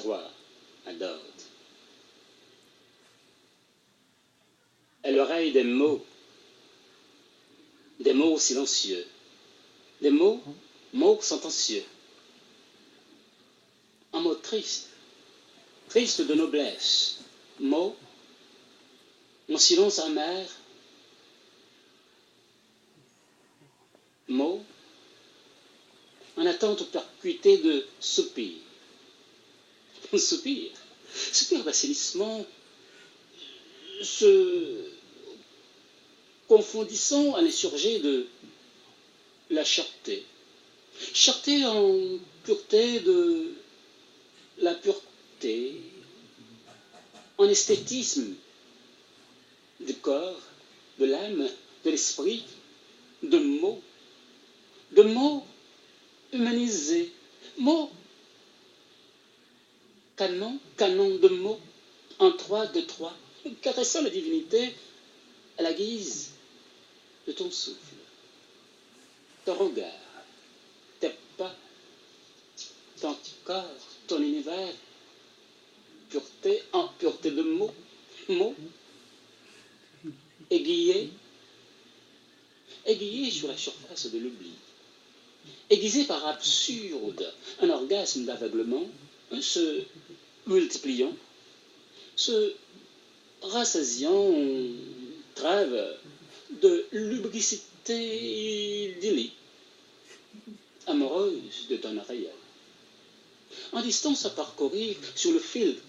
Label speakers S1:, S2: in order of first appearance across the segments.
S1: roi à Dorde. À l'oreille des mots silencieux, des mots sentencieux, un mot triste, triste de noblesse, mots, mon silence amer, mots, en attente percutée de soupirs, soupir d'assainissement, se confondissant à l'insurgé de la cherté. Cherté en pureté de la pureté, en esthétisme du corps, de l'âme, de l'esprit, de mots humanisés, mots, canon de mots, en 3, 2, 3, caressant la divinité à la guise de ton souffle, ton regard, tes pas, ton corps, ton univers, pureté en pureté de mots, aiguillés sur la surface de l'oubli, aiguisés par absurde, un orgasme d'aveuglement, se multipliant, se rassasiant, trêve de lubricité idyllique, amoureuse de ton oreille. En distance à parcourir sur le filtre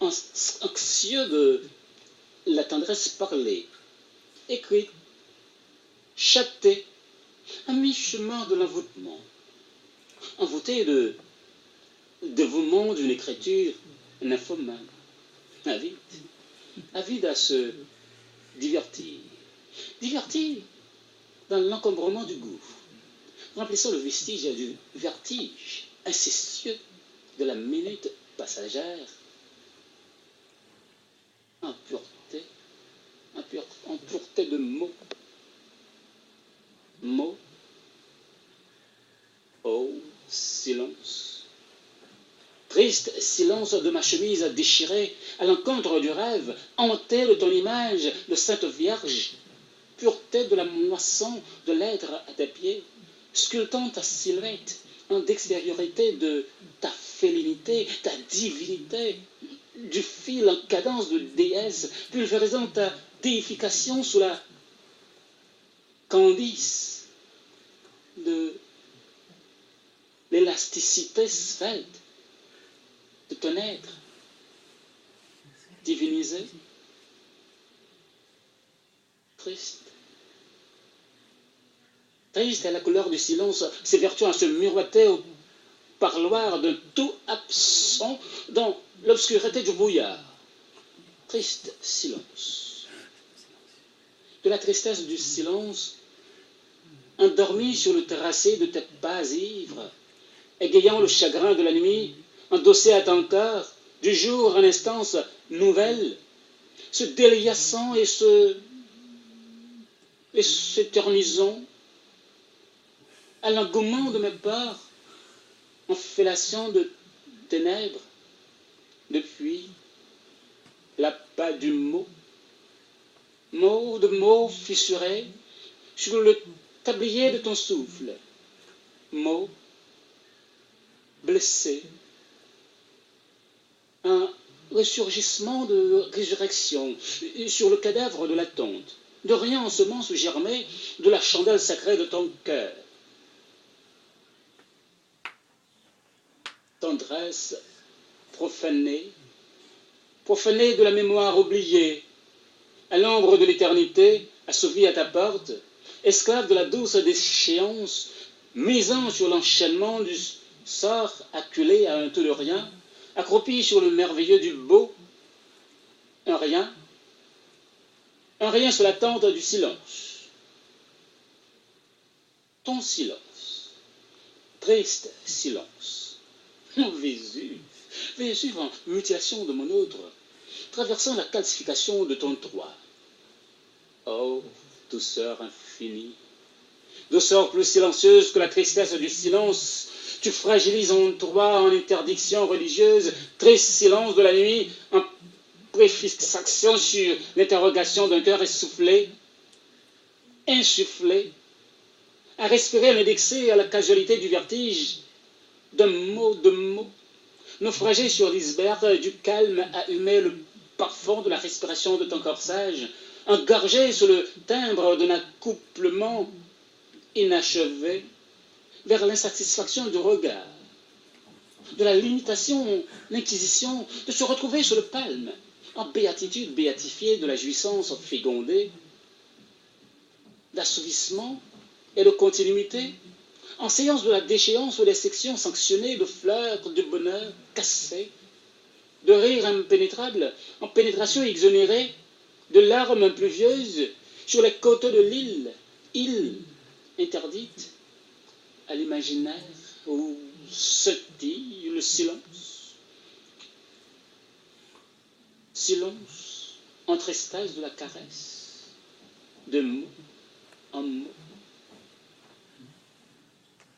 S1: anxieux de la tendresse parlée, écrite, châtée, à mi-chemin de l'envoûtement, envoûté de dévouement d'une écriture nymphomane, avide à se divertir dans l'encombrement du gouffre, remplissant le vestige du vertige incestueux de la minute passagère, en pureté de mots, oh silence, triste silence de ma chemise déchirée à l'encontre du rêve, hanté de ton image de Sainte Vierge, pureté de la moisson de l'être à tes pieds, sculptant ta silhouette en d'extériorité de ta félinité, ta divinité, du fil en cadence de déesse, pulvérisant ta déification sous la candice de l'élasticité svelte de ton être divinisé, triste à la couleur du silence, s'évertuant à se miroiter au parloir d'un tout absent dans l'obscurité du brouillard. Triste silence. De la tristesse du silence, endormi sur le tracé de tes pas ivres, égayant le chagrin de la nuit, endossé à ton corps, du jour en instance nouvelle, se déliassant et s'éternisant à l'engouement de mes peurs, en fellation de ténèbres, depuis l'appât du mot de mots fissurés sur le tablier de ton souffle, mots blessés, un ressurgissement de résurrection sur le cadavre de l'attente, de rien en semence germée de la chandelle sacrée de ton cœur. Tendresse profanée de la mémoire oubliée, à l'ombre de l'éternité, assouvie à ta porte, esclave de la douce déchéance, misant sur l'enchaînement du sort acculé à un tout de rien, accroupi sur le merveilleux du beau, un rien sur la tente du silence. Ton silence, triste silence. Oh, Vésuve en mutilation de mon autre, traversant la calcification de ton droit. Oh, douceur infinie, douceur plus silencieuse que la tristesse du silence, Tu fragilises en toi, en interdiction religieuse, triste silence de la nuit, en préfixation sur l'interrogation d'un cœur essoufflé, insufflé, à respirer, à l'indexer à la casualité du vertige, d'un mot de mots, naufragé sur l'iceberg du calme à humer le parfum de la respiration de ton corsage, engorgé sous le timbre d'un accouplement inachevé, vers l'insatisfaction du regard, de la limitation, l'inquisition, de se retrouver sous le palme, en béatitude béatifiée de la jouissance fécondée, d'assouvissement et de continuité, en séance de la déchéance ou des sections sanctionnées de fleurs de bonheur cassées, de rires impénétrables, en pénétration exonérée, de larmes pluvieuses sur les côtes de l'île, île interdite à l'imaginaire où scintille le silence. Silence entre extase de la caresse, de mot en mot.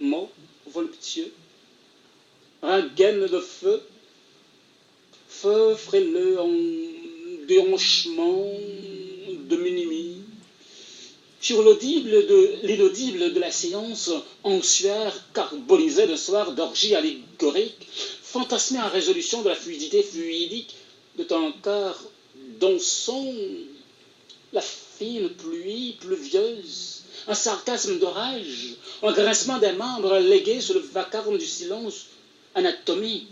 S1: Mots voluptueux, rengaine de feu, feu frêleux en déhanchement de minimis, sur l'inaudible de la séance, en sueur carbonisée d'un soir d'orgie allégorique, fantasmée en résolution de la fluidité fluidique de ton corps, dont son la fine pluie pluvieuse, un sarcasme d'orage, un grincement des membres légués sous le vacarme du silence, anatomie,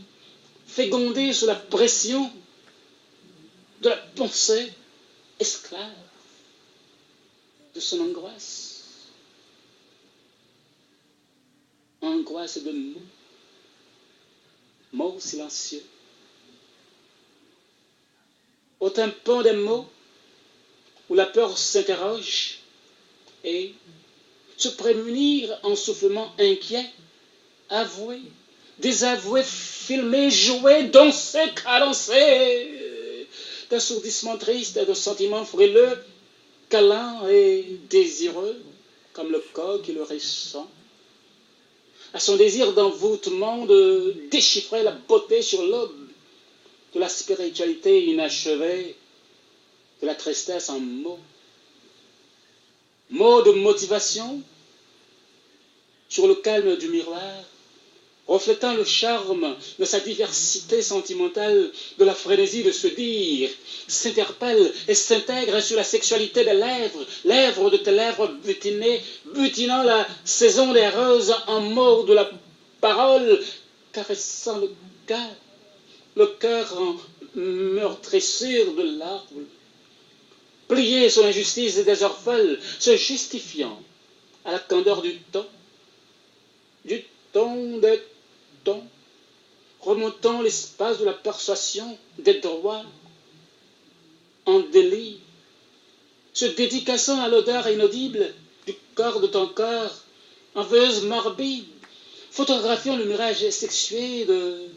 S1: fécondée sous la pression de la pensée, esclave de son angoisse. Angoisse de mots, mots silencieux. Au tympan des mots, où la peur s'interroge et se prémunir en soufflement inquiet, avouer, désavouer, filmer, jouer, danser, cadencer, d'assourdissement triste et de sentiments frileux, câlins et désireux, comme le coq qui le ressent, à son désir d'envoûtement de déchiffrer la beauté sur l'aube de la spiritualité inachevée, de la tristesse en mots. Mots de motivation sur le calme du miroir, reflétant le charme de sa diversité sentimentale, de la frénésie de se dire, s'interpelle et s'intègre sur la sexualité des lèvres, lèvres de tes lèvres butinées, butinant la saison des roses en mots de la parole, caressant le cœur en meurtrissure de l'arbre, plié sur l'injustice des orphelins, se justifiant à la candeur du temps des temps, remontant l'espace de la persuasion des droits en délire, se dédicaçant à l'odeur inaudible du corps de ton corps, en veilleuse morbide, photographiant le mirage sexué de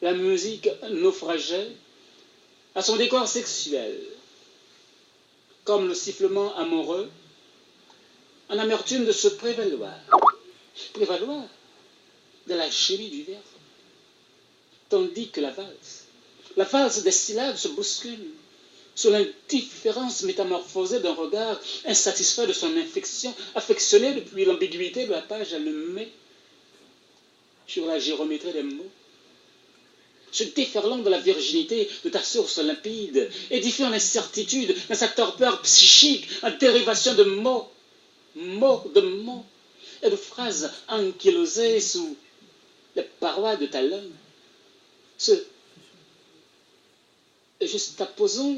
S1: la musique naufragée à son décor sexuel, comme le sifflement amoureux, en amertume de se prévaloir de la chimie du verbe, tandis que la valse des syllabes se bouscule sur l'indifférence métamorphosée d'un regard insatisfait de son infection, affectionné depuis l'ambiguïté de la page allumée sur la géométrie des mots, se déferlant de la virginité de ta source limpide, édifiant l'incertitude dans sa torpeur psychique, en dérivation de mots, et de phrases ankylosées sous les parois de ta langue, se juxtaposant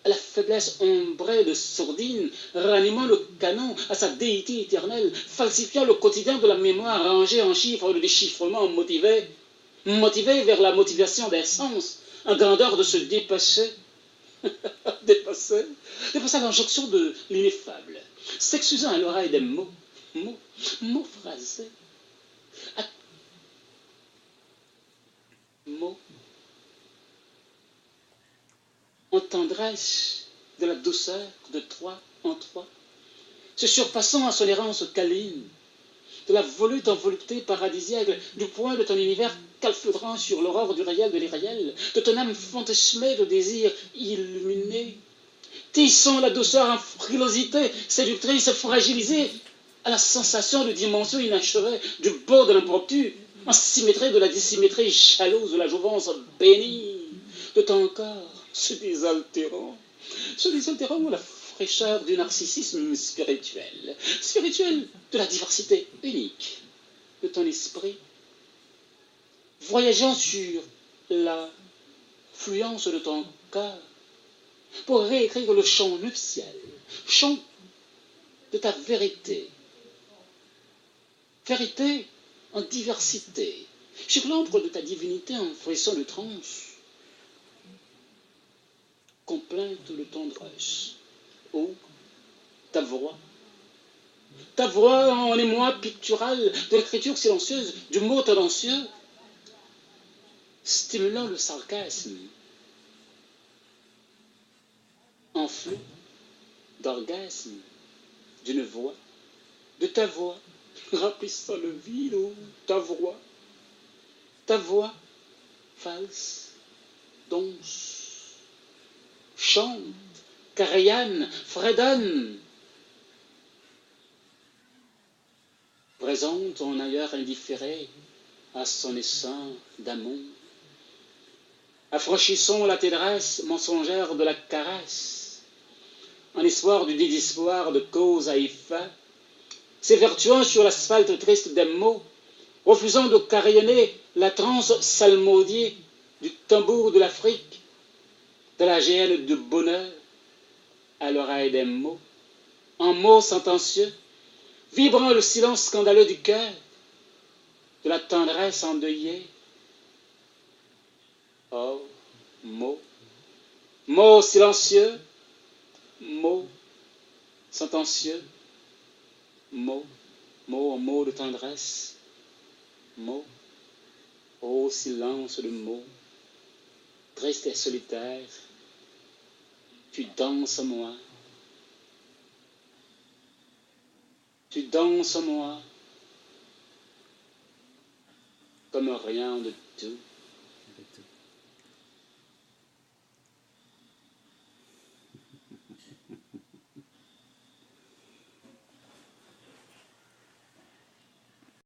S1: à la faiblesse ombrée de sourdine, ranimant le canon à sa déité éternelle, falsifiant le quotidien de la mémoire rangé en chiffres de déchiffrement motivé vers la motivation des sens, en grandeur de se dépasser, dépasser à l'injonction de l'ineffable, s'excusant à l'oreille des mots phrasés, mots en tendresse de la douceur de trois en trois, se surpassant à son errance câline, de la volute en volupté paradisiaque, du point de ton univers calfeutrant sur l'aurore du réel de l'irréel, de ton âme fantasmée de désir illuminé. Tissons la douceur en frilosité, séductrice, fragilisée, à la sensation de dimension inachevée, du beau de l'impromptu, en symétrie de la dissymétrie jalouse de la jouvence bénie de ton corps, se désaltérant la fraîcheur du narcissisme spirituel, spirituel de la diversité unique de ton esprit, voyageant sur la fluence de ton cœur, pour réécrire le chant nuptial, chant de ta vérité, vérité en diversité, sur l'ombre de ta divinité en frisson de transe, complainte de tendresse, ô ta voix en émoi pictural de l'écriture silencieuse, du mot tendancieux, stimulant le sarcasme, en flux d'orgasme, d'une voix, de ta voix, remplissant le vide, ô ta voix, false, danse, chante, carillane, fredonne, présente en ailleurs indifféré à son essaim d'amour. Affranchissons la tendresse mensongère de la caresse, en espoir du désespoir de cause à effet, s'évertuant sur l'asphalte triste des mots, refusant de carillonner la transe salmodiée du tambour de l'Afrique, de la géhenne du bonheur, à l'oreille des mots, en mots sentencieux, vibrant le silence scandaleux du cœur, de la tendresse endeuillée. Oh, mots, mots silencieux, mots sentencieux, mots, mots de tendresse, mots, ô silence de mots, triste et solitaire, tu danses en moi, tu danses en moi, comme rien de tout.